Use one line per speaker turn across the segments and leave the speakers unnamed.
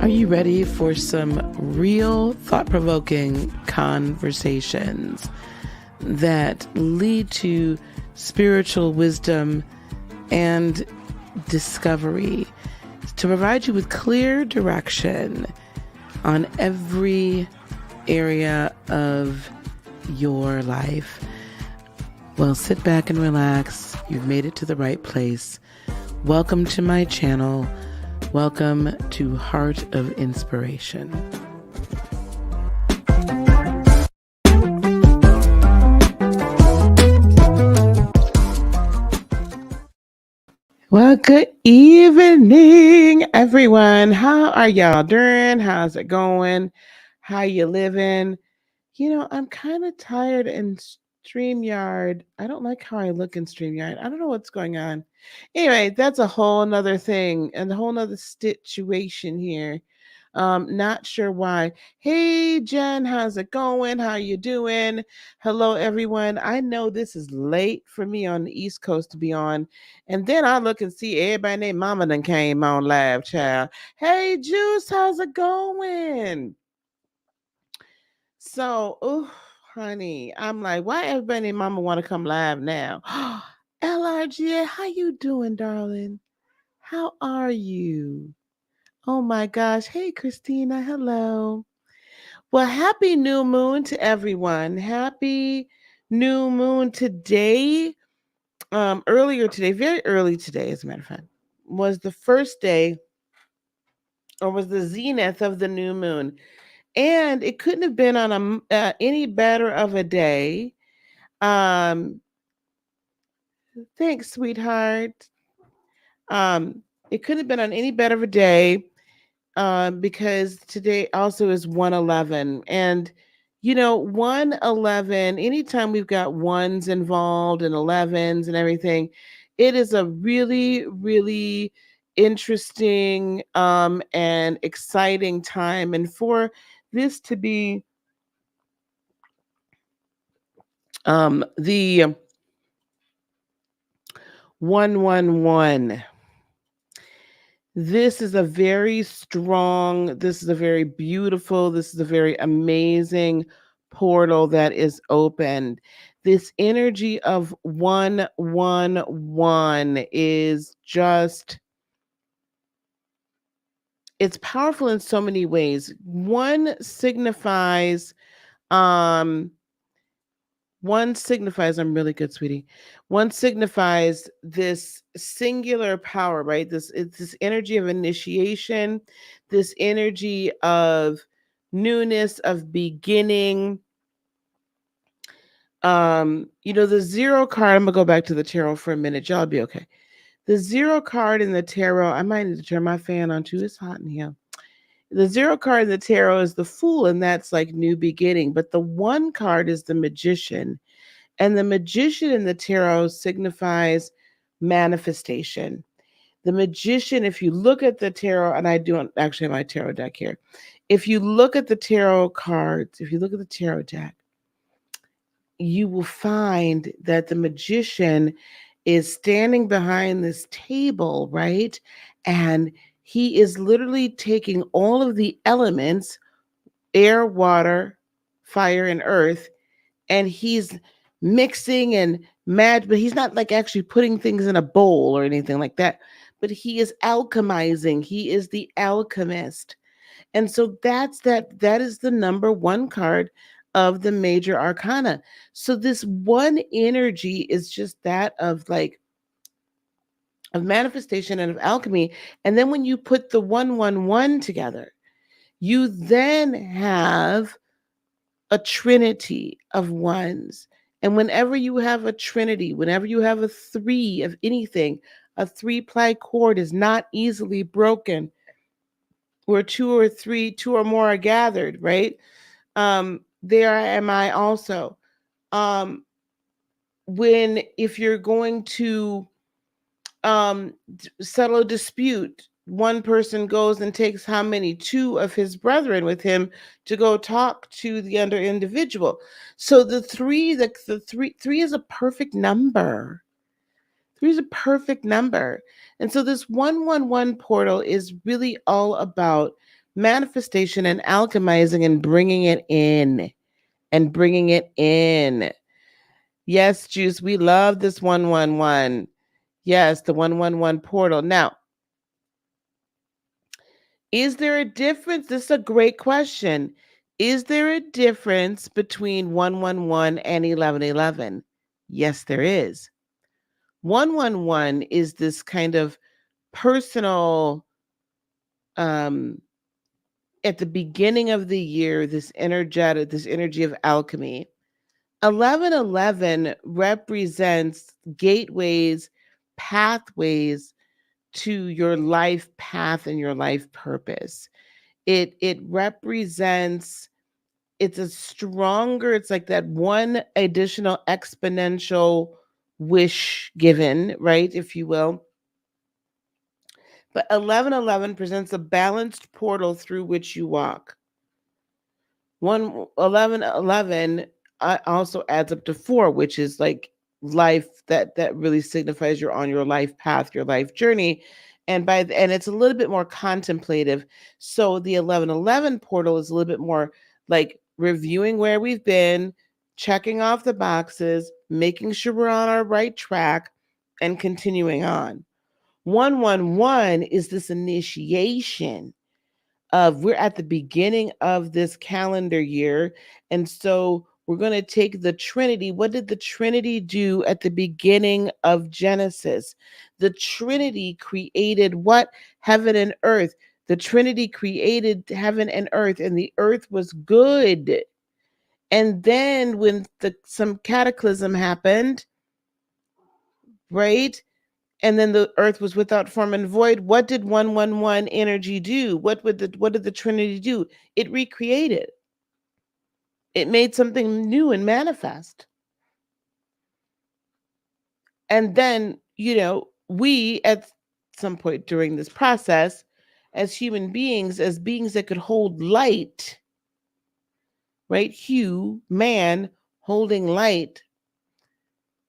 Are you ready for some real thought-provoking conversations that lead to spiritual wisdom and discovery to provide you with clear direction on every area of your life? Well, sit back and relax. You've made it to the right place. Welcome to my channel. Welcome to Heart of Inspiration. Well, good evening, everyone. How are y'all doing? How's it going? How you living? I'm kind of tired in StreamYard. I don't like how I look in StreamYard. I don't know what's going on. Anyway, that's a whole nother thing and a whole nother situation here. Not sure why. Hey, Jen, how's it going? How you doing? Hello, everyone. I know this is late for me on the East Coast to be on. And then I look and see everybody named Mama done came on live, child. Hey, Juice, how's it going? So, oh, honey, I'm like, why everybody and mama want to come live now? LRGA, how you doing, darling? How are you? Oh my gosh. Hey, Christina. Hello. Well, happy new moon to everyone. Happy new moon today. Earlier today, very early today, as a matter of fact, was the first day or was the zenith of the new moon. And it couldn't have been on any better of a day. Thanks, sweetheart. It couldn't have been on any better of a day because today also is 111. And, 111, anytime we've got ones involved and 11s and everything, it is a really, really interesting and exciting time. And for this to be the 111. This is a very strong, this is a very beautiful, this is a very amazing portal that is opened. This energy of 111 is just, it's powerful in so many ways. One signifies, I'm really good, sweetie. One signifies this singular power, right? It's this energy of initiation, this energy of newness, of beginning. The zero card, I'm gonna go back to the tarot for a minute. Y'all be okay. The zero card in the tarot, I might need to turn my fan on too. It's hot in here. The zero card in the tarot is the Fool, and that's like new beginning. But the one card is the Magician. And the Magician in the tarot signifies manifestation. The Magician, if you look at the tarot, and I don't actually have my tarot deck here. If you look at the tarot cards, if you look at the tarot deck, you will find that the Magician is standing behind this table, right? And he is literally taking all of the elements, air, water, fire, and earth, and he's mixing and mad, but he's not like actually putting things in a bowl or anything like that. But he is alchemizing. He is the alchemist. And so that is the number one card of the major arcana. So this one energy is just that of manifestation and of alchemy. And then when you put the 111 together, you then have a trinity of ones. And whenever you have a trinity, whenever you have a three of anything, a three-ply cord is not easily broken. Where two or more are gathered, right? There am I also. If you're going to settle a dispute, one person goes and takes how many? Two of his brethren with him to go talk to the other individual. So the three is a perfect number. 3 is a perfect number. And so this 111 portal is really all about manifestation and alchemizing and bringing it in. And bringing it in. Yes, Juice, we love this 111. Yes, the 111 portal. Now, is there a difference? This is a great question. Is there a difference between 111 and 1111? Yes, there is. 111 is this kind of personal, at the beginning of the year, this energy of alchemy. 1111 represents gateways, pathways to your life path and your life purpose. It represents, it's a stronger, it's like that one additional exponential wish given, right, if you will. But 1111 presents a balanced portal through which you walk. 1111 also adds up to 4, which is like life, that really signifies you're on your life path, your life journey. And it's a little bit more contemplative. So the 1111 portal is a little bit more like reviewing where we've been, checking off the boxes, making sure we're on our right track, and continuing on. 111 is this initiation of, we're at the beginning of this calendar year. And so we're going to take the Trinity. What did the Trinity do at the beginning of Genesis? The Trinity created what? Heaven and earth. The Trinity created heaven and earth, and the earth was good. And then when some cataclysm happened, right? And then the earth was without form and void. What did 111 energy do? What did the Trinity do? It recreated. It made something new and manifest. And then, we at some point during this process, as human beings, as beings that could hold light, right? Hugh, man, holding light,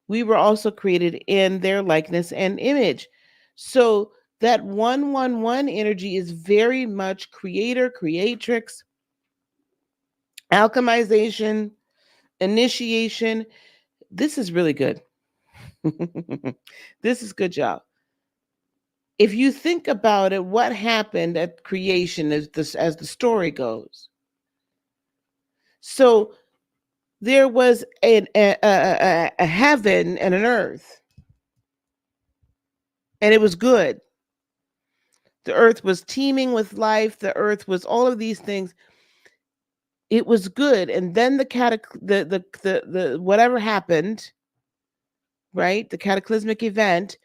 we were also created in their likeness and image. So that 111 energy is very much creator, creatrix, alchemization, initiation. This is really good. This is good job. If you think about it, what happened at creation as the story goes? So there was a heaven and an earth, and it was good. The earth was teeming with life. The earth was all of these things. It was good. And then the whatever happened, right? The cataclysmic event.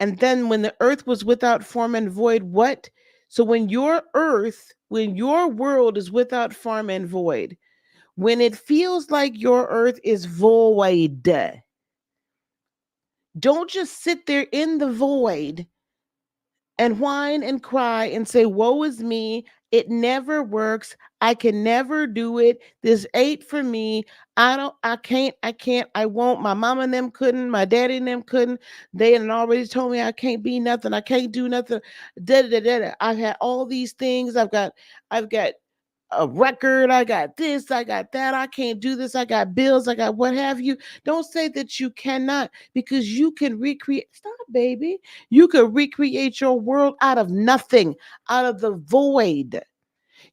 And then when the earth was without form and void, what? So when your world is without form and void, when it feels like your earth is void, don't just sit there in the void and whine and cry and say, woe is me. It never works. I can never do it. This ain't for me. I can't, I won't. My mama and them couldn't. My daddy and them couldn't. They had already told me I can't be nothing. I can't do nothing. I've had all these things. I've got a record. I got this. I got that. I can't do this. I got bills. I got what have you. Don't say that you cannot, because you can recreate. Stop, baby. You can recreate your world out of nothing, out of the void.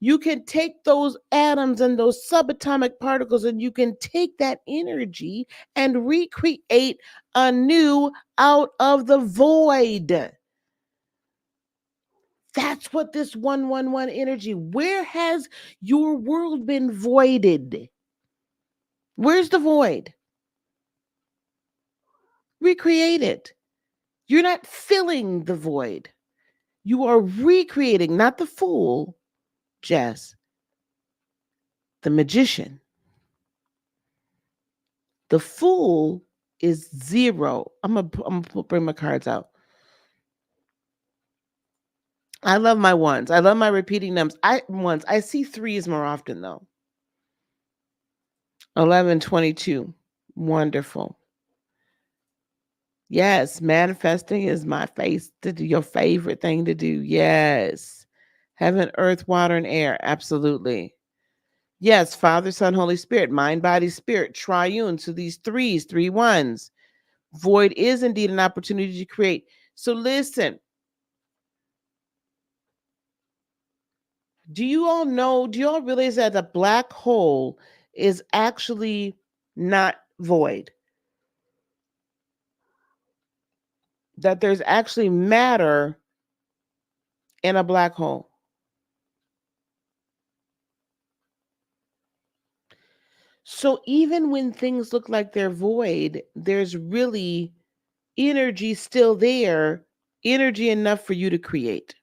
You can take those atoms and those subatomic particles, and you can take that energy and recreate anew out of the void. That's what this 111 energy. Where has your world been voided? Where's the void? Recreate it. You're not filling the void. You are recreating, not the fool, Jess, the magician. The fool is zero. I'm gonna bring my cards out. I love my ones. I love my repeating numbers. I see threes more often though. 1122. Wonderful. Yes, manifesting is your favorite thing to do. Yes. Heaven, earth, water, and air. Absolutely. Yes, Father, Son, Holy Spirit, mind, body, spirit, triune. So these threes, three ones. Void is indeed an opportunity to create. So listen, do you all realize that a black hole is actually not void? That there's actually matter in a black hole. So even when things look like they're void, there's really energy still there, energy enough for you to create.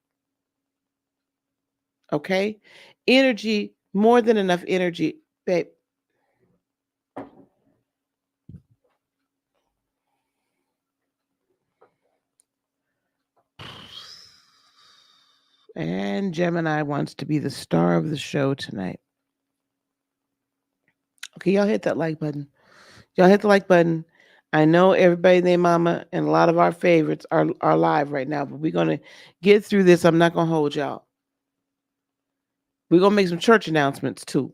Okay? Energy, more than enough energy. Babe, and Gemini wants to be the star of the show tonight. Okay, y'all hit that like button. Y'all hit the like button. I know everybody named Mama and a lot of our favorites are live right now, but we're gonna get through this. I'm not gonna hold y'all. We're gonna make some church announcements too.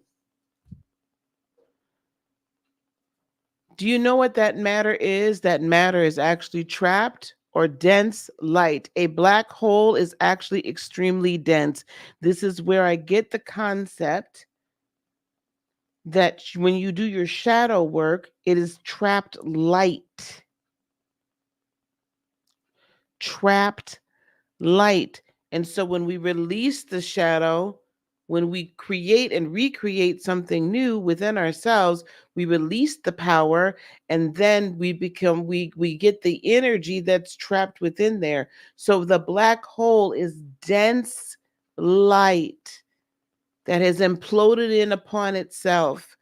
Do you know what that matter is? That matter is actually trapped or dense light. A black hole is actually extremely dense. This is where I get the concept that when you do your shadow work, it is trapped light. Trapped light. And so when we release the shadow, when we create and recreate something new within ourselves, we release the power, and then we get the energy that's trapped within there. So the black hole is dense light that has imploded in upon itself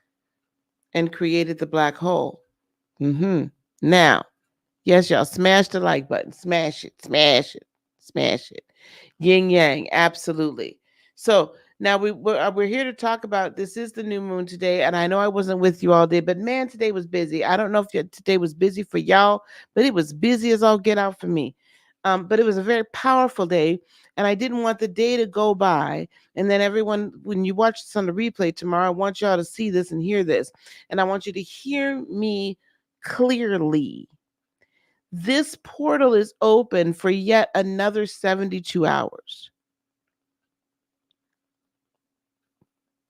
and created the black hole. Now, yes, y'all, smash the like button. Smash it, smash it, smash it. Yin yang, absolutely. So now we're here to talk about, this is the new moon today, and I know I wasn't with you all day, but man, today was busy. I don't know if today was busy for y'all, but it was busy as all get out for me. But it was a very powerful day, and I didn't want the day to go by. And then everyone, when you watch this on the replay tomorrow, I want y'all to see this and hear this, and I want you to hear me clearly. This portal is open for yet another 72 hours.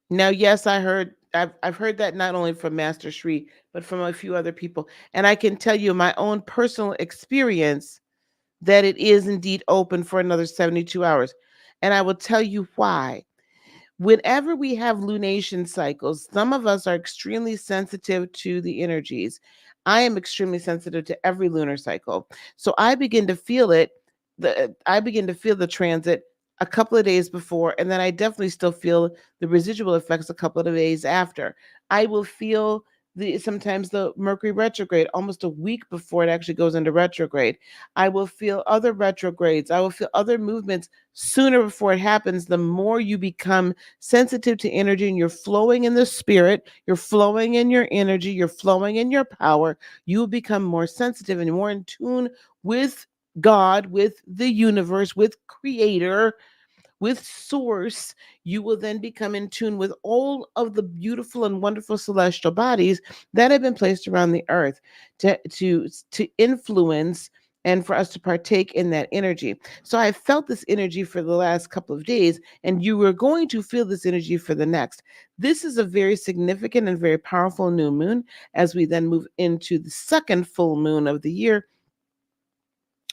Now, yes, I've heard that not only from Master Shri, but from a few other people. And I can tell you my own personal experience that it is indeed open for another 72 hours. And I will tell you why. Whenever we have lunation cycles, some of us are extremely sensitive to the energies. I am extremely sensitive to every lunar cycle. So I begin to feel it. I begin to feel the transit a couple of days before, and then I definitely still feel the residual effects a couple of days after. I will feel sometimes the Mercury retrograde almost a week before it actually goes into retrograde. I will feel other retrogrades. I will feel other movements sooner before it happens. The more you become sensitive to energy and you're flowing in the spirit, you're flowing in your energy, you're flowing in your power, you will become more sensitive and more in tune with God, with the universe, with creator, with source. You will then become in tune with all of the beautiful and wonderful celestial bodies that have been placed around the earth to influence and for us to partake in that energy. So I felt this energy for the last couple of days, and you were going to feel this energy for the next. This is a very significant and very powerful new moon as we then move into the second full moon of the year,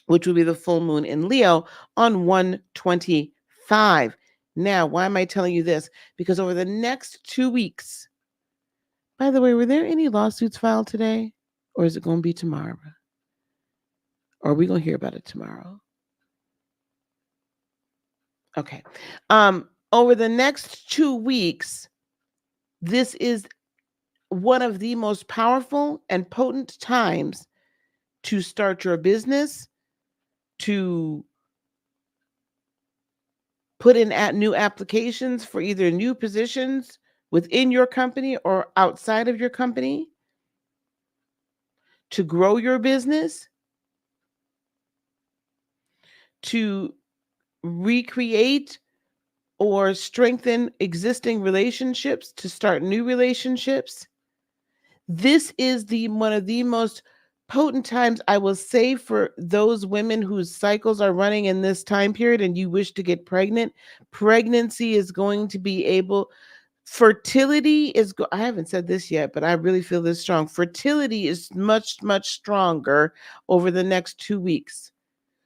which will be the full moon in Leo on 125. Now, why am I telling you this? Because over the next 2 weeks, by the way, were there any lawsuits filed today? Or is it going to be tomorrow? Or are we going to hear about it tomorrow? Okay. Over the next 2 weeks, this is one of the most powerful and potent times to start your business, to put in new applications for either new positions within your company or outside of your company, to grow your business, to recreate or strengthen existing relationships to start new relationships. This is the one of the most potent times, I will say, for those women whose cycles are running in this time period and you wish to get pregnant. Pregnancy is going to be able, fertility is I haven't said this yet, but I really feel this strong. Fertility is much stronger over the next 2 weeks.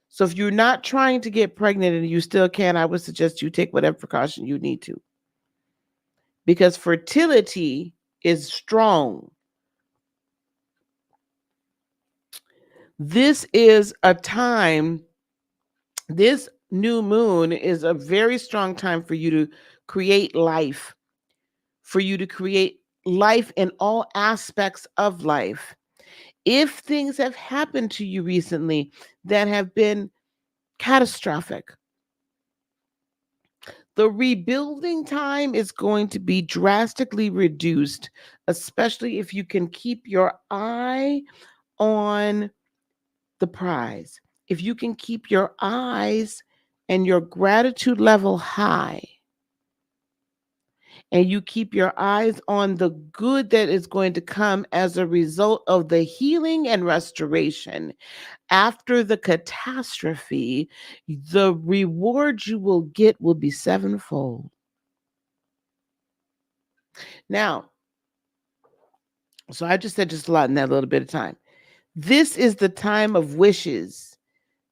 So if you're not trying to get pregnant and you still can, I would suggest you take whatever precaution you need to, because fertility is strong. This is a time, this new moon is a very strong time for you to create life, for you to create life in all aspects of life. If things have happened to you recently that have been catastrophic, the rebuilding time is going to be drastically reduced, especially if you can keep your eye on the prize. If you can keep your eyes and your gratitude level high, and you keep your eyes on the good that is going to come as a result of the healing and restoration after the catastrophe, the reward you will get will be sevenfold. Now, so I just said just a lot in that little bit of time. This is the time of wishes.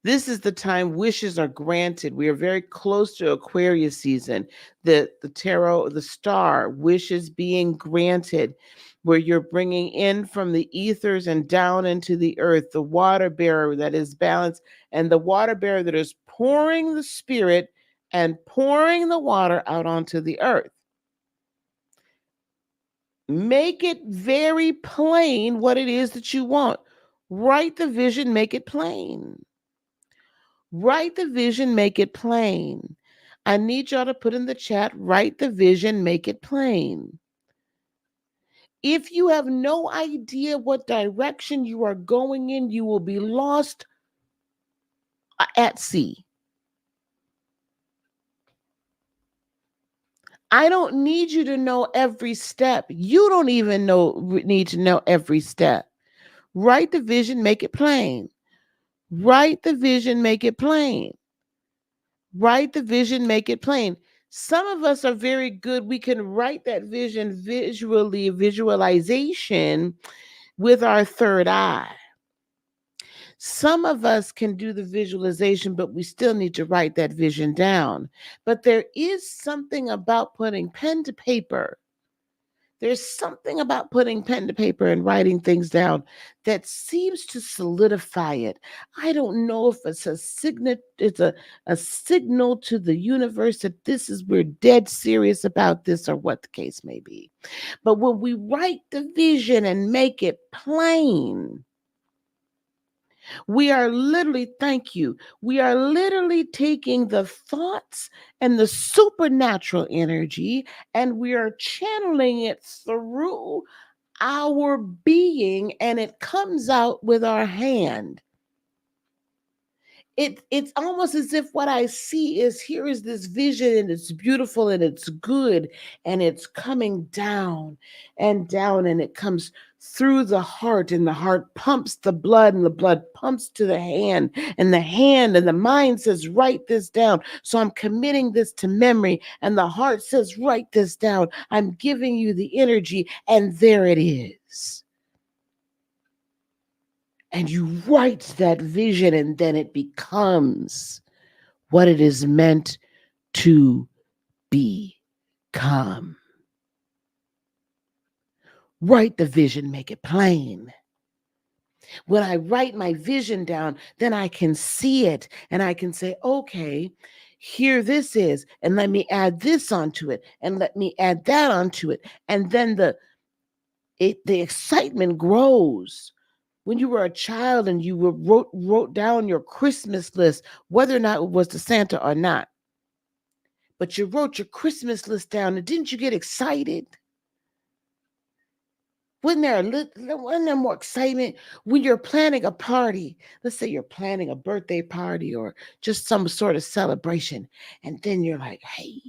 This is the time wishes are granted. We are very close to Aquarius season. The tarot, the star, wishes being granted, where you're bringing in from the ethers and down into the earth, the water bearer that is balanced, and the water bearer that is pouring the spirit and pouring the water out onto the earth. Make it very plain what it is that you want. Write the vision, make it plain. Write the vision, make it plain. I need y'all to put in the chat, write the vision, make it plain. If you have no idea what direction you are going in, you will be lost at sea. I don't need you to know every step. You don't even need to know every step. Write the vision, make it plain. Write the vision, make it plain. Write the vision, make it plain. Some of us are very good. We can write that vision visually, visualization with our third eye. Some of us can do the visualization, but we still need to write that vision down. But there is something about putting pen to paper. There's something about putting pen to paper and writing things down that seems to solidify it. I don't know if it's a signal, it's a signal to the universe that this is, we're dead serious about this, or what the case may be. But when we write the vision and make it plain, we are literally, thank you, we are literally taking the thoughts and the supernatural energy and we are channeling it through our being, and it comes out with our hand. It's almost as if what I see is, here is this vision and it's beautiful and it's good and it's coming down and it comes through the heart, and the heart pumps the blood and the blood pumps to the hand and the mind says, write this down. So I'm committing this to memory, and the heart says, write this down. I'm giving you the energy, and there it is. And you write that vision, and then it becomes what it is meant to become. Write the vision, make it plain. When I write my vision down, then I can see it and I can say, okay, here this is, and let me add this onto it, and let me add that onto it. And then the excitement grows. When you were a child and you wrote down your Christmas list, whether or not it was to Santa or not, but you wrote your Christmas list down, and didn't you get excited? Wasn't there more excitement when you're planning a party? Let's say you're planning a birthday party or just some sort of celebration, and then you're like, hey,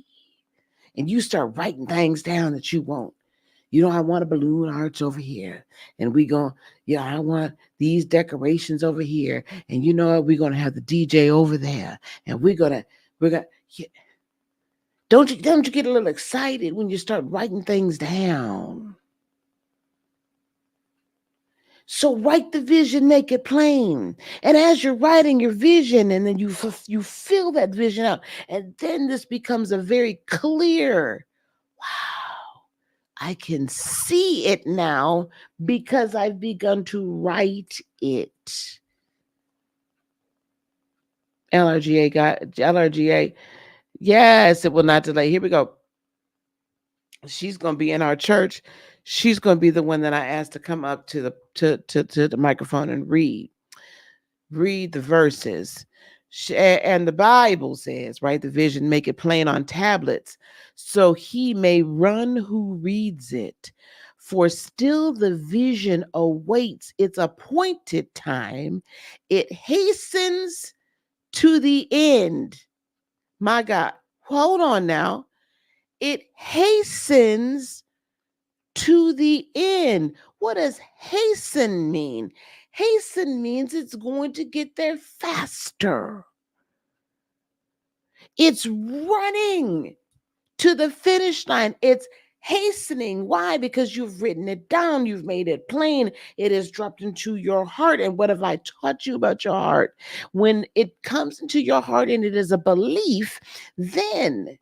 and you start writing things down that you want. I want a balloon arch over here, and I want these decorations over here, and we're gonna have the DJ over there, and we're gonna. Yeah. Don't you get a little excited when you start writing things down? So write the vision, make it plain. And as you're writing your vision, and then you fill that vision out, and then this becomes a very clear, wow, I can see it now because I've begun to write it. LRGA. Yes, it will not delay. Here we go. She's going to be in our church. She's going to be the one that I asked to come up to the microphone and read the verses. And the Bible says, right, the vision, make it plain on tablets, so he may run who reads it. For still the vision awaits its appointed time. It hastens to the end. My God, hold on now. It hastens to the end. What does hasten mean? Hasten means it's going to get there faster. It's running to the finish line. It's hastening. Why? Because you've written it down. You've made it plain. It has dropped into your heart. And what have I taught you about your heart? When it comes into your heart and it is a belief, then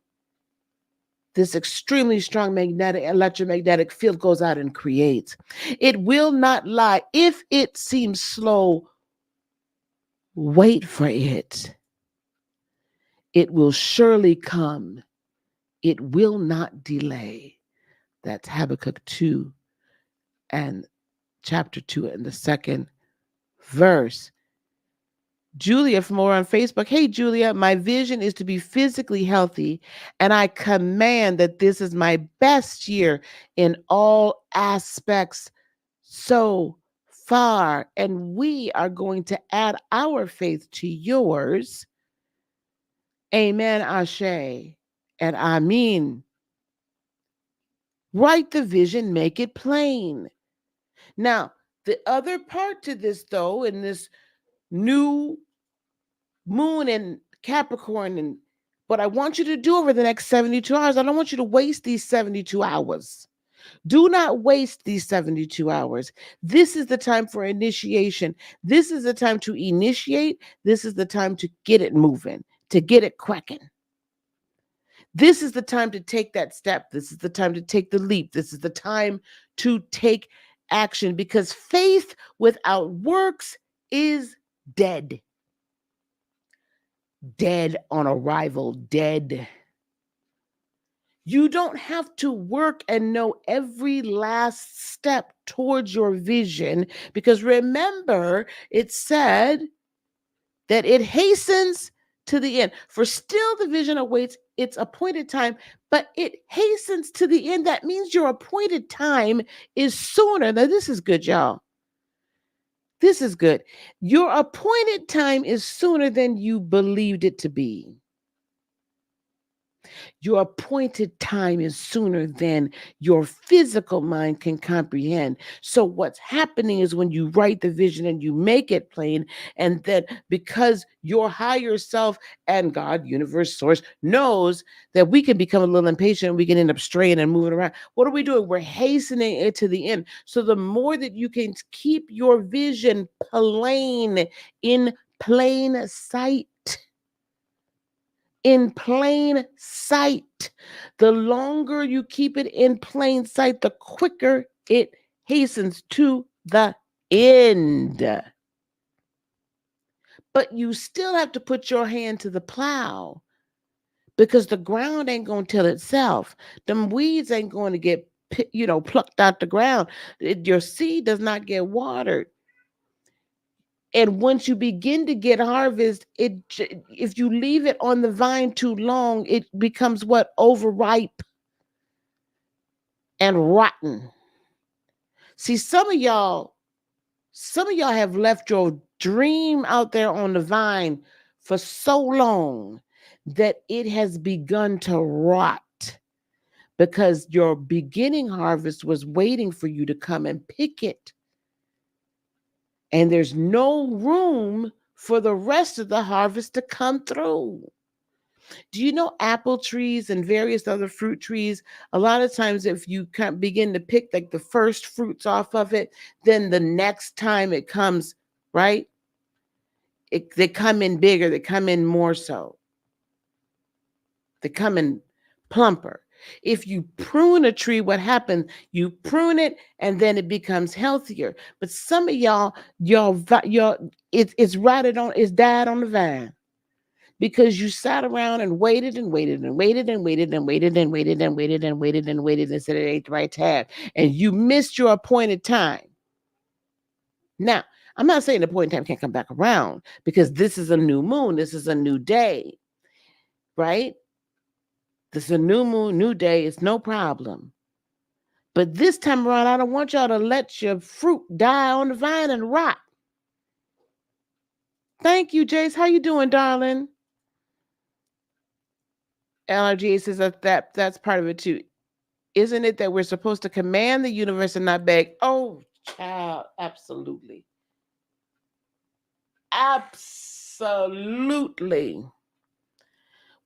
this extremely strong electromagnetic field goes out and creates. It will not lie. If it seems slow, wait for it. It will surely come. It will not delay. That's Habakkuk 2 and chapter 2 and the second verse. Julia from over on Facebook. Hey, Julia, my vision is to be physically healthy, and I command that this is my best year in all aspects so far. And we are going to add our faith to yours. Amen, Ashe, and Amen. Write the vision, make it plain. Now, the other part to this, though, in this new Moon in Capricorn, and what I want you to do over the next 72 hours, I don't want you to waste these 72 hours. Do not waste these 72 hours. This is the time for initiation. This is the time to initiate. This is the time to get it moving, to get it cracking. This is the time to take that step. This is the time to take the leap. This is the time to take action, because faith without works is dead. Dead on arrival, dead. You don't have to work and know every last step towards your vision, because remember, it said that it hastens to the end. For still the vision awaits its appointed time, but it hastens to the end. That means your appointed time is sooner. Now, this is good, y'all. This is good. Your appointed time is sooner than you believed it to be. Your appointed time is sooner than your physical mind can comprehend. So what's happening is when you write the vision and you make it plain, and then because your higher self and God, universe, source knows that we can become a little impatient and we can end up straying and moving around. What are we doing? We're hastening it to the end. So the more that you can keep your vision plain, in plain sight, in plain sight. The longer you keep it in plain sight, the quicker it hastens to the end. But you still have to put your hand to the plow, because the ground ain't going to tell itself. Them weeds ain't going to get, plucked out the ground. Your seed does not get watered. And once you begin to get harvest, if you leave it on the vine too long, it becomes what? Overripe and rotten. See, some of y'all have left your dream out there on the vine for so long that it has begun to rot. because your beginning harvest was waiting for you to come and pick it. And there's no room for the rest of the harvest to come through. Do you know apple trees and various other fruit trees? A lot of times, if you begin to pick like the first fruits off of it, then the next time it comes, right? They come in bigger, they come in more so, they come in plumper. If you prune a tree, what happens? You prune it and then it becomes healthier. But some of it's rotted on, it's died on the vine because you sat around and waited and waited and waited and waited and waited and waited and waited and waited and waited and said it ain't the right time. And you missed your appointed time. Now, I'm not saying the appointed time can't come back around because this is a new moon. This is a new day, right? This is a new moon, new day. It's no problem. But this time around, I don't want y'all to let your fruit die on the vine and rot. Thank you, Jace. How you doing, darling? LRG says that's part of it too. Isn't it that we're supposed to command the universe and not beg? Oh, child, absolutely. Absolutely.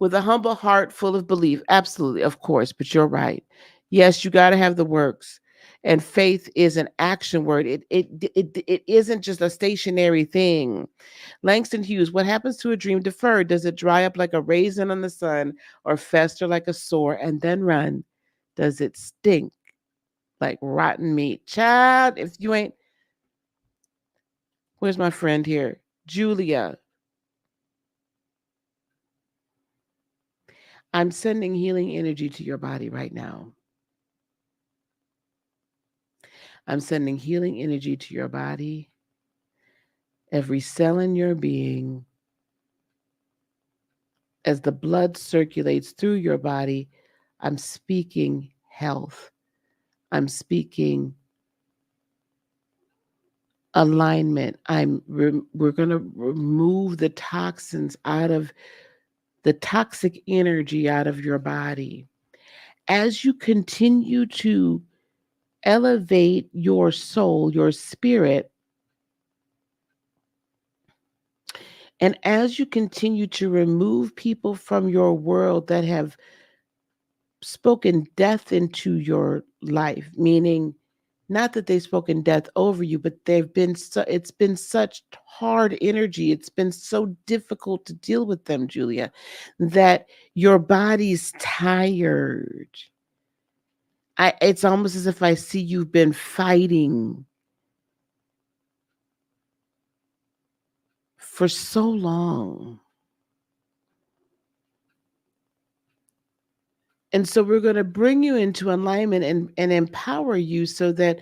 With a humble heart full of belief. Absolutely, of course, but you're right. Yes, you got to have the works. And faith is an action word. It isn't just a stationary thing. Langston Hughes, what happens to a dream deferred? Does it dry up like a raisin on the sun or fester like a sore and then run? Does it stink like rotten meat? Child, if you ain't, where's my friend here? Julia. I'm sending healing energy to your body right now. I'm sending healing energy to your body, every cell in your being. As the blood circulates through your body, I'm speaking health. I'm speaking alignment. We're going to remove the toxins out of the toxic energy out of your body. As you continue to elevate your soul, your spirit, and as you continue to remove people from your world that have spoken death into your life, meaning not that they've spoken death over you, but it's been such hard energy. It's been so difficult to deal with them, Julia, that your body's tired. It's almost as if I see you've been fighting for so long. And so we're going to bring you into alignment and empower you so that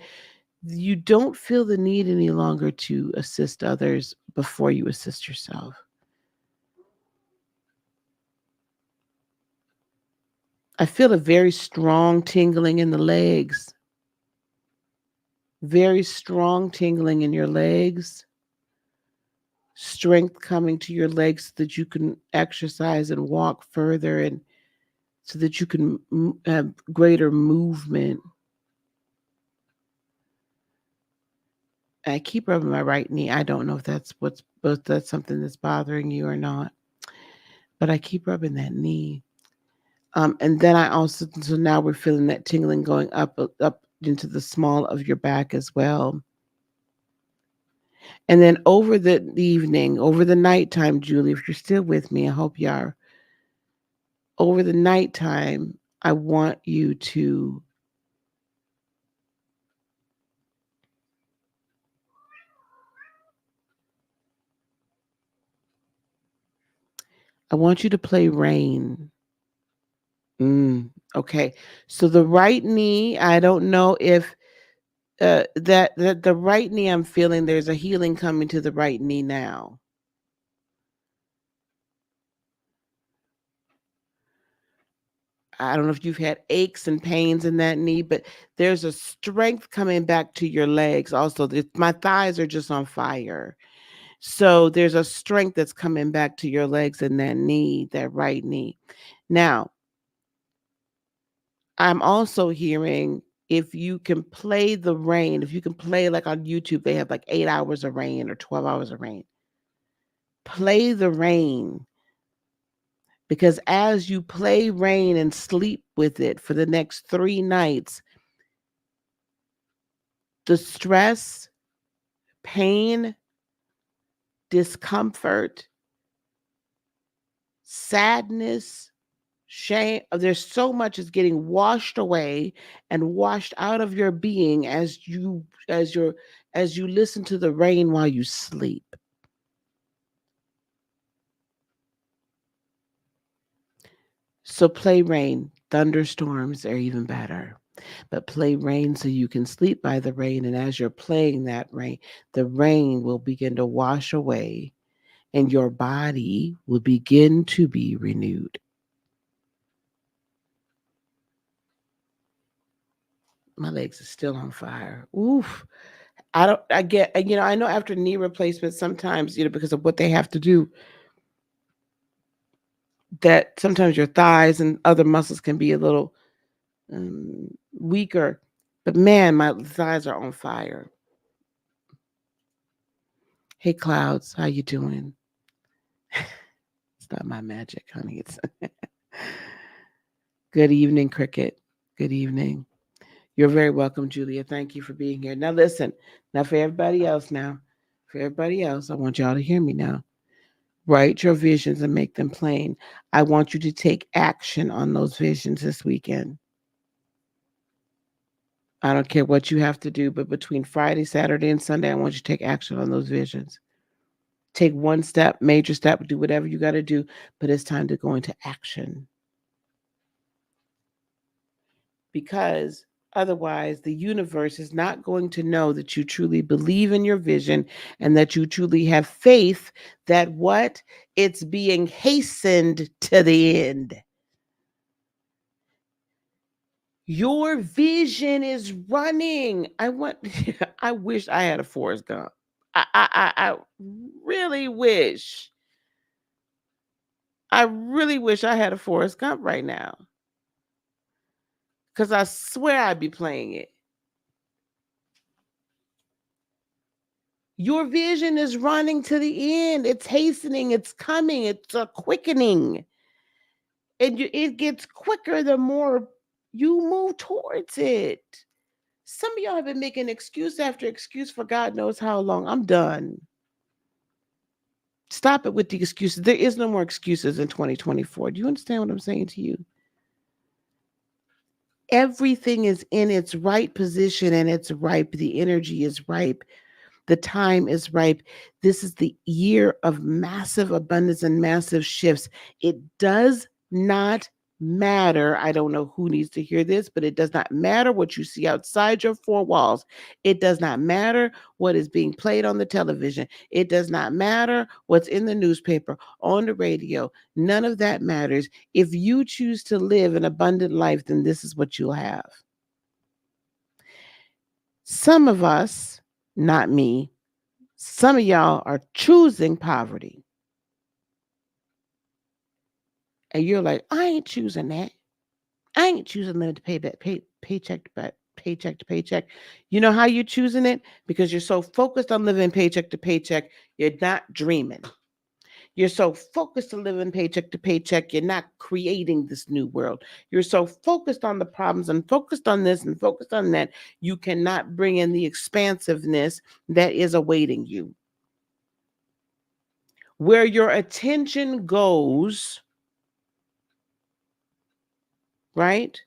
you don't feel the need any longer to assist others before you assist yourself. I feel a very strong tingling in the legs. Very strong tingling in your legs. Strength coming to your legs so that you can exercise and walk further and so that you can have greater movement. I keep rubbing my right knee. I don't know if that's something that's bothering you or not, but I keep rubbing that knee. And then I also, so now we're feeling that tingling going up into the small of your back as well. And then over the evening, over the nighttime, Julie, if you're still with me, I hope you are. Over the nighttime, I want you to play rain. Okay. So the right knee, I don't know if that the right knee I'm feeling, there's a healing coming to the right knee now. I don't know if you've had aches and pains in that knee, but there's a strength coming back to your legs. Also, my thighs are just on fire. So there's a strength that's coming back to your legs and that knee, that right knee. Now, I'm also hearing if you can play the rain, if you can play like on YouTube, they have like 8 hours of rain or 12 hours of rain. Play the rain, because as you play rain and sleep with it for the next 3 nights, the stress, pain, discomfort, sadness, shame, there's so much is getting washed away and washed out of your being as you listen to the rain while you sleep. So play rain. Thunderstorms are even better. But play rain so you can sleep by the rain. And as you're playing that rain, the rain will begin to wash away and your body will begin to be renewed. My legs are still on fire. Oof. I know after knee replacements, sometimes, because of what they have to do, that sometimes your thighs and other muscles can be a little weaker. But man, my thighs are on fire. Hey, Clouds, how you doing? It's not my magic, honey. It's good evening, Cricket. Good evening. You're very welcome, Julia. Thank you for being here. Now, listen. Now, for everybody else, I want y'all to hear me now. Write your visions and make them plain. I want you to take action on those visions this weekend. I don't care what you have to do, but between Friday, Saturday, and Sunday, I want you to take action on those visions. Take one step, major step, do whatever you got to do, but it's time to go into action. Because otherwise, the universe is not going to know that you truly believe in your vision and that you truly have faith that what? It's being hastened to the end. Your vision is running. I wish I had a Forrest Gump. I really wish. I really wish I had a Forrest Gump right now. Because I swear I'd be playing it. Your vision is running to the end. It's hastening. It's coming. It's a quickening. And it gets quicker the more you move towards it. Some of y'all have been making excuse after excuse for God knows how long. I'm done. Stop it with the excuses. There is no more excuses in 2024. Do you understand what I'm saying to you? Everything is in its right position and it's ripe. The energy is ripe. The time is ripe. This is the year of massive abundance and massive shifts. It does not matter. I don't know who needs to hear this, but it does not matter what you see outside your four walls. It does not matter what is being played on the television. It does not matter what's in the newspaper, on the radio. None of that matters. If you choose to live an abundant life, then this is what you'll have. Some of us, not me, some of y'all are choosing poverty. And you're like, I ain't choosing that. I ain't choosing them to paycheck to paycheck to paycheck. You know how you're choosing it? Because you're so focused on living paycheck to paycheck, you're not dreaming. You're so focused on living paycheck to paycheck, you're not creating this new world. You're so focused on the problems and focused on this and focused on that, you cannot bring in the expansiveness that is awaiting you. Where your attention goes, right?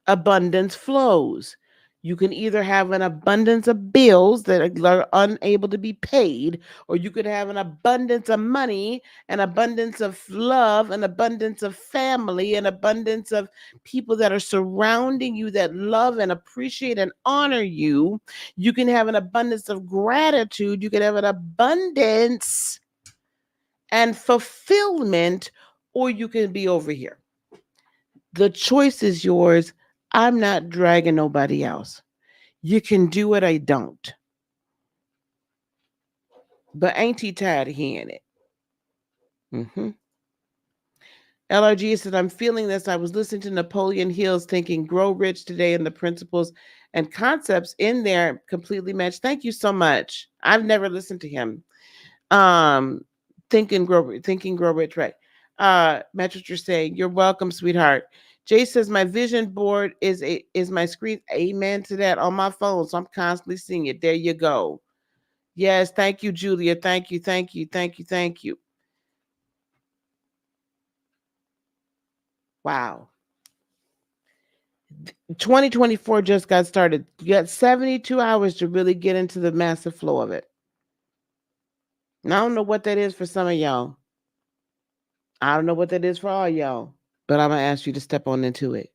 Abundance flows. You can either have an abundance of bills that are unable to be paid, or you could have an abundance of money, an abundance of love, an abundance of family, an abundance of people that are surrounding you that love and appreciate and honor you. You can have an abundance of gratitude. You can have an abundance and fulfillment, or you can be over here. The choice is yours. I'm not dragging nobody else. You can do it, I don't. But ain't he tired of hearing it? Mm-hmm. LRG said, I'm feeling this. I was listening to Napoleon Hill's thinking Grow Rich today, and the principles and concepts in there completely match. Thank you so much. I've never listened to him. Um, thinking grow rich, right? Match what you're saying. You're welcome, sweetheart. Jay says my vision board is my screen. Amen to that on my phone. So I'm constantly seeing it. There you go. Yes, thank you, Julia. Thank you, thank you, thank you, thank you. Wow. 2024 just got started. You got 72 hours to really get into the massive flow of it. And I don't know what that is for some of y'all. I don't know what that is for all y'all, but I'm going to ask you to step on into it.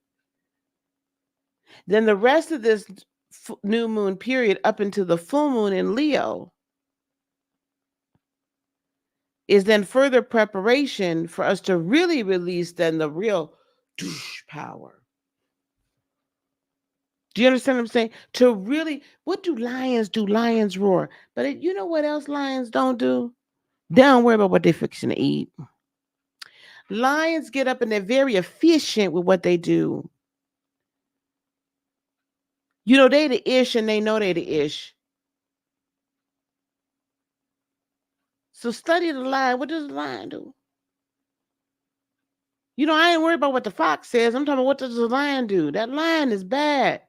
Then the rest of this new moon period up into the full moon in Leo is then further preparation for us to really release then the real power. Do you understand what I'm saying? To really, what do lions do? Lions roar. But you know what else lions don't do? They don't worry about what they're fixing to eat. Lions get up and they're very efficient with what they do. You know, they the ish and they know they the ish. So study the lion. What does the lion do? You know, I ain't worried about what the fox says. I'm talking about what does the lion do? That lion is bad.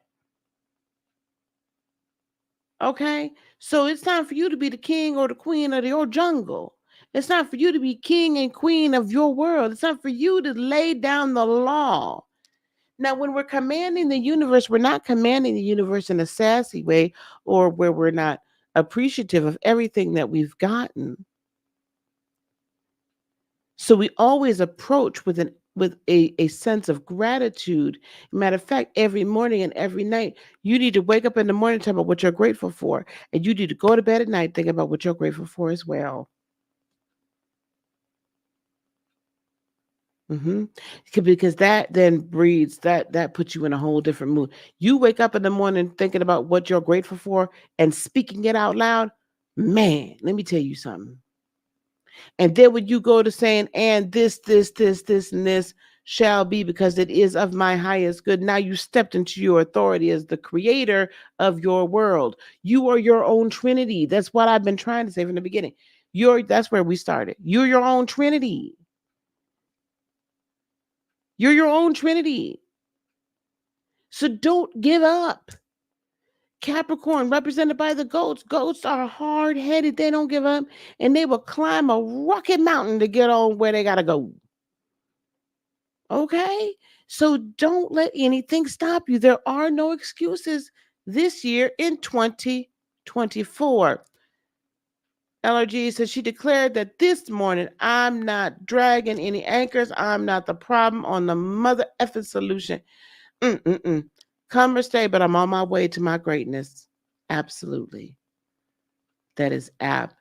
Okay? So it's time for you to be the king or the queen of your jungle. It's not for you to be king and queen of your world. It's not for you to lay down the law. Now, when we're commanding the universe, we're not commanding the universe in a sassy way or where we're not appreciative of everything that we've gotten. So we always approach with a sense of gratitude. Matter of fact, every morning and every night, you need to wake up in the morning talking about what you're grateful for. And you need to go to bed at night thinking about what you're grateful for as well. Mm-hmm. Because that then breeds that puts you in a whole different mood. You wake up in the morning thinking about what you're grateful for and speaking it out loud. Man, let me tell you something. And then when you go to saying, and this, and this shall be because it is of my highest good. Now you stepped into your authority as the creator of your world. You are your own Trinity. That's what I've been trying to say from the beginning. That's where we started. You're your own Trinity. You're your own Trinity. So don't give up. Capricorn, represented by the goats. Goats are hard headed. They don't give up. And they will climb a rocky mountain to get on where they got to go. Okay? So don't let anything stop you. There are no excuses this year in 2024. LRG says she declared that this morning I'm not dragging any anchors. I'm not the problem on the mother effing solution. Come or stay, but I'm on my way to my greatness. Absolutely. That is absolute.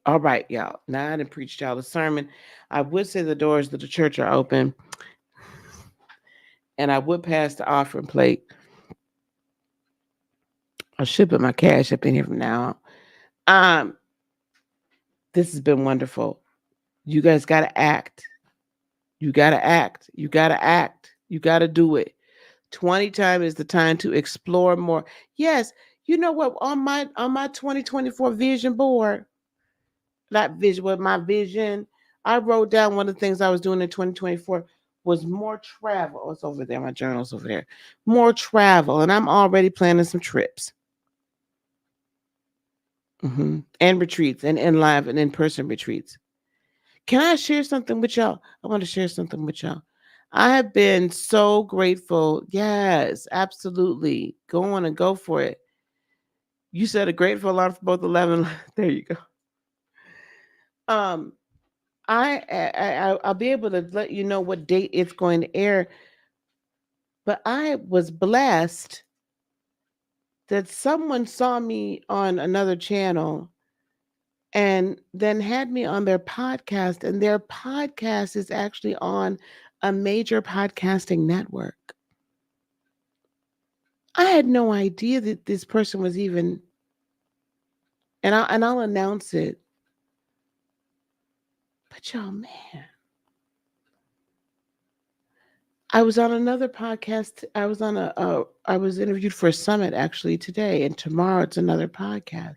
All right, y'all. Now I didn't preach y'all a sermon. I would say the doors to the church are open. And I would pass the offering plate. I should put my cash up in here from now on. This has been wonderful. You guys got to act. You got to act. You got to act. You got to do it. 20 time is the time to explore more. Yes, you know what? On my 2024 vision board, not vision, with my vision, I wrote down one of the things I was doing in 2024 was more travel. Oh, it's over there. My journal's over there. More travel, and I'm already planning some trips. And retreats, and in live and in-person retreats. Can I share something with y'all? I want to share something with y'all. I have been so grateful. Yes, absolutely. Go on and go for it. You said a grateful alarm for both 11. There you go. I'll be able to let you know what date it's going to air. But I was blessed that someone saw me on another channel and then had me on their podcast, and their podcast is actually on a major podcasting network. I had no idea that this person was even, and I'll announce it But y'all, man, I was on another podcast. I was on I was interviewed for a summit actually today, and tomorrow it's another podcast.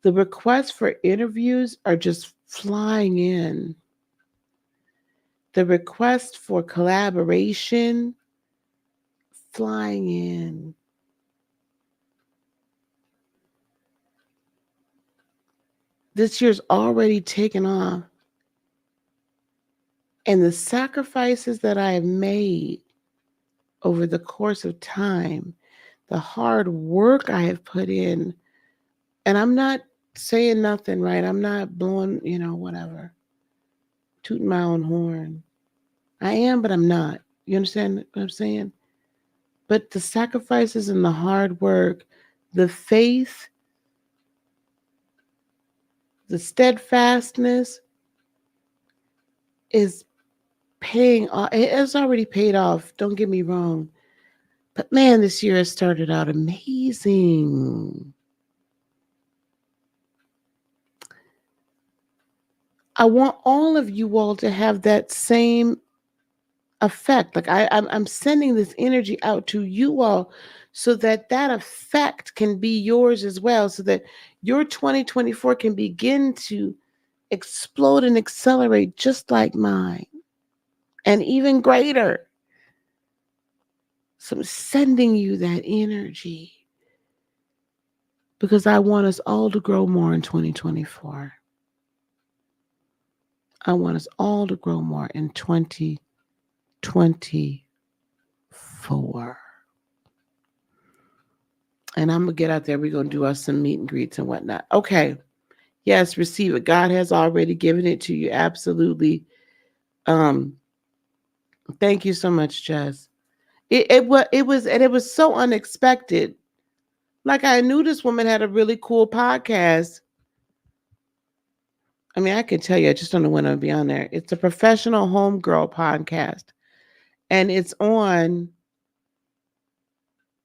The requests for interviews are just flying in. The request for collaboration flying in. This year's already taken off. And the sacrifices that I have made over the course of time, the hard work I have put in, and I'm not saying nothing, right? I'm not blowing, whatever, tooting my own horn. I am, but I'm not. You understand what I'm saying? But the sacrifices and the hard work, the faith, the steadfastness is paying off. It has already paid off. Don't get me wrong. But man, this year has started out amazing. I want all of you all to have that same effect. Like I'm sending this energy out to you all so that that effect can be yours as well, so that your 2024 can begin to explode and accelerate just like mine and even greater. So I'm sending you that energy because I want us all to grow more in 2024. I want us all to grow more in 2024. And I'm going to get out there. We're going to do us some meet and greets and whatnot. Okay. Yes, receive it. God has already given it to you. Absolutely. Thank you so much, Jess. It was so unexpected. Like I knew this woman had a really cool podcast. I mean, I can tell you, I just don't know when I'll be on there. It's a professional homegirl podcast. And it's on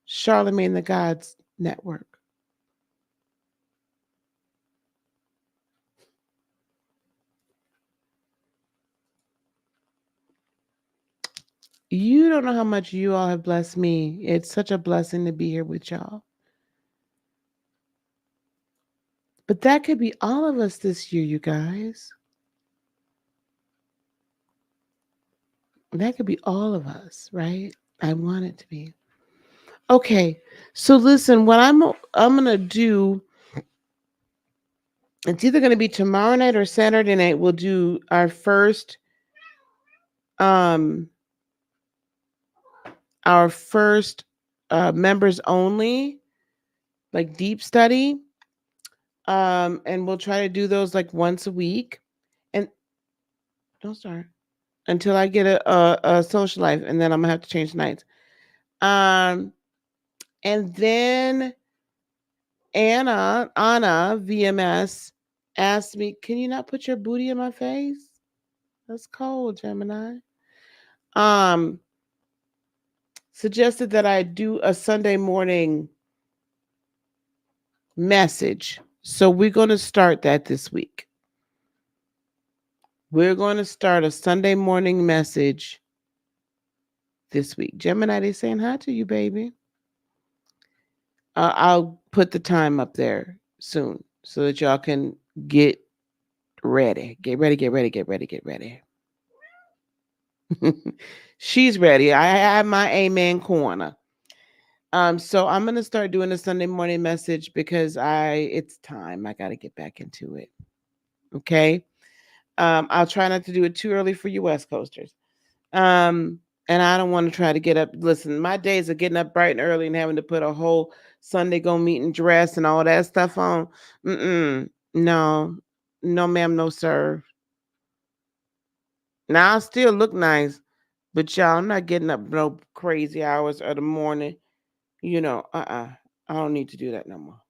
Charlemagne the God's network. You don't know how much you all have blessed me. It's such a blessing to be here with y'all. But that could be all of us this year, you guys. That could be all of us, right? I want it to be. Okay. So listen, what I'm going to do, it's either going to be tomorrow night or Saturday night. We'll do our first members only, like deep study. And we'll try to do those like once a week. And don't start until I get a social life, and then I'm gonna have to change nights. And then Anna VMS asked me, "Can you not put your booty in my face? That's cold, Gemini." Suggested that I do a Sunday morning message. So we're going to start that this week. We're going to start a Sunday morning message this week. Gemini, they saying hi to you, baby. I'll put the time up there soon so that y'all can get ready. Get ready, get ready, get ready, get ready. She's ready. I have my amen corner. So I'm gonna start doing a Sunday morning message because it's time. I gotta get back into it. Okay. I'll try not to do it too early for you West Coasters. And I don't want to try to get up. Listen, my days of getting up bright and early and having to put a whole Sunday go meet and dress and all that stuff on. No, ma'am, no sir. Now I still look nice, but y'all, I'm not getting up no crazy hours of the morning. I don't need to do that no more.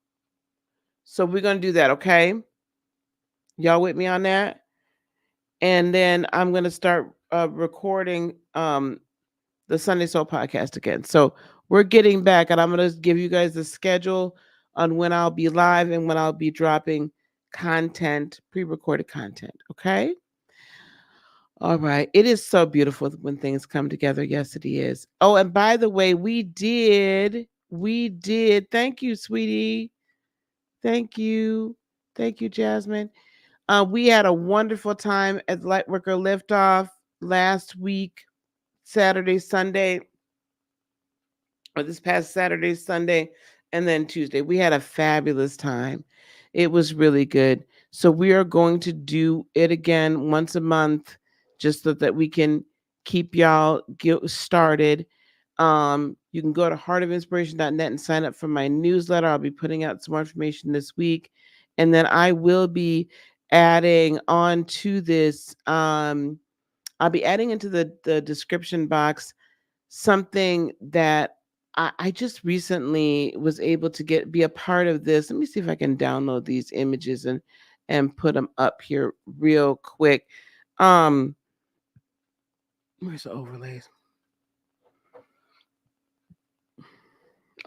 So we're gonna do that, okay? Y'all with me on that? And then I'm gonna start recording the Sunday Soul podcast again. So we're getting back, and I'm going to give you guys the schedule on when I'll be live and when I'll be dropping content, pre-recorded content. Okay. All right. It is so beautiful when things come together. Yes, it is. Oh, and by the way, we did. Thank you, sweetie. Thank you. Thank you, Jasmine. We had a wonderful time at Lightworker Liftoff last week, Saturday, Sunday, or this past Saturday, Sunday, and then Tuesday. We had a fabulous time. It was really good. So we are going to do it again once a month, just so that we can keep y'all get started. You can go to heartofinspiration.net and sign up for my newsletter. I'll be putting out some more information this week. And then I will be adding on to this. I'll be adding into the description box something that I just recently was able to be a part of this. Let me see if I can download these images and put them up here real quick. Where's the overlays?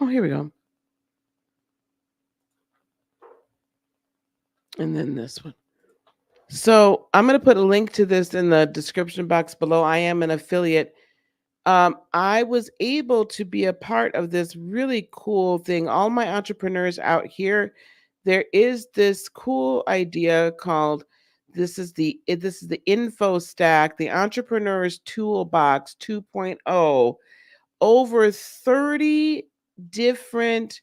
Oh, here we go. And then this one. So I'm going to put a link to this in the description box below. I am an affiliate. I was able to be a part of this really cool thing. All my entrepreneurs out here, there is this cool idea called this is the info stack, the entrepreneur's toolbox 2.0. Over 30 different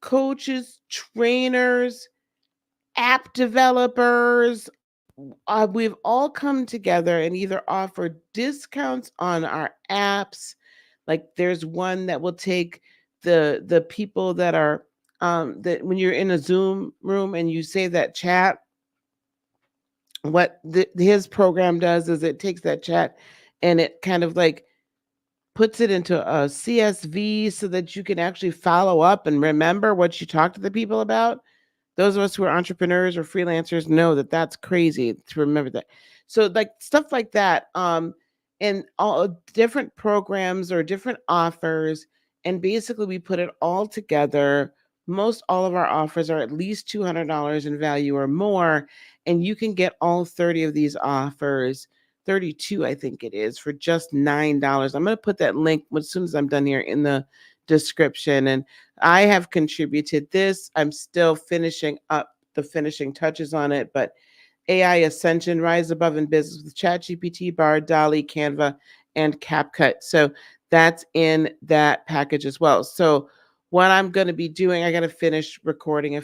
coaches, trainers, app developers, we've all come together and either offer discounts on our apps. Like there's one that will take the people that are that when you're in a Zoom room and you say that chat, what his program does is it takes that chat and it kind of like puts it into a CSV so that you can actually follow up and remember what you talked to the people about. Those of us who are entrepreneurs or freelancers know that that's crazy to remember that. So like stuff like that, and all different programs or different offers, and basically we put it all together. Most all of our offers are at least $200 in value or more, and you can get all 30 of these offers, 32 I think it is, for just $9. I'm going to put that link as soon as I'm done here in the description. And I have contributed this. I'm still finishing up the finishing touches on it, but AI Ascension, Rise Above in Business with ChatGPT, Bard, DALL-E, Canva, and CapCut. So that's in that package as well. So what I'm going to be doing, I got to finish recording a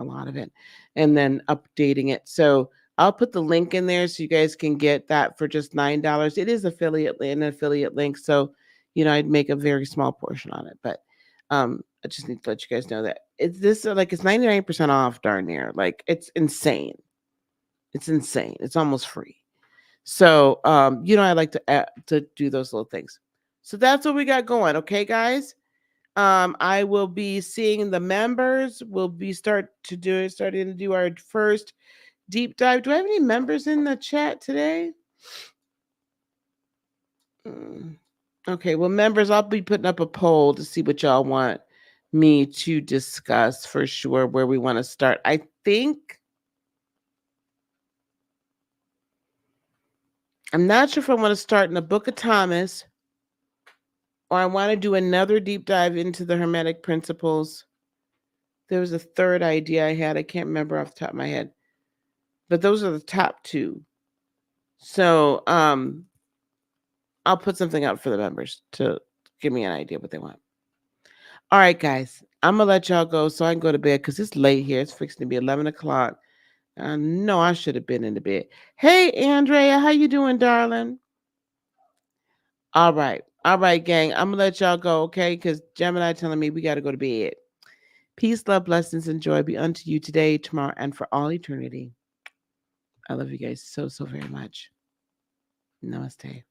lot of it, and then updating it. So I'll put the link in there so you guys can get that for just $9. It is an affiliate link. So, I'd make a very small portion on it, but I just need to let you guys know that it's 99% off darn near. Like it's insane. It's insane. It's almost free. So, I like to do those little things. So that's what we got going. Okay, guys. I will be seeing the members. We'll be starting to do our first deep dive. Do I have any members in the chat today? Okay, well, members, I'll be putting up a poll to see what y'all want me to discuss for sure, where we want to start. I think I'm not sure if I want to start in the Book of Thomas or I want to do another deep dive into the Hermetic principles. There was a third idea I had. I can't remember off the top of my head, but those are the top two. So I'll put something out for the members to give me an idea what they want. All right, guys, I'm going to let y'all go so I can go to bed because it's late here. It's fixing to be 11 o'clock. No, I should have been in the bed. Hey, Andrea, how you doing, darling? All right, gang. I'm gonna let y'all go, okay? Because Gemini telling me we got to go to bed. Peace, love, blessings, and joy be unto you today, tomorrow, and for all eternity. I love you guys so very much. Namaste.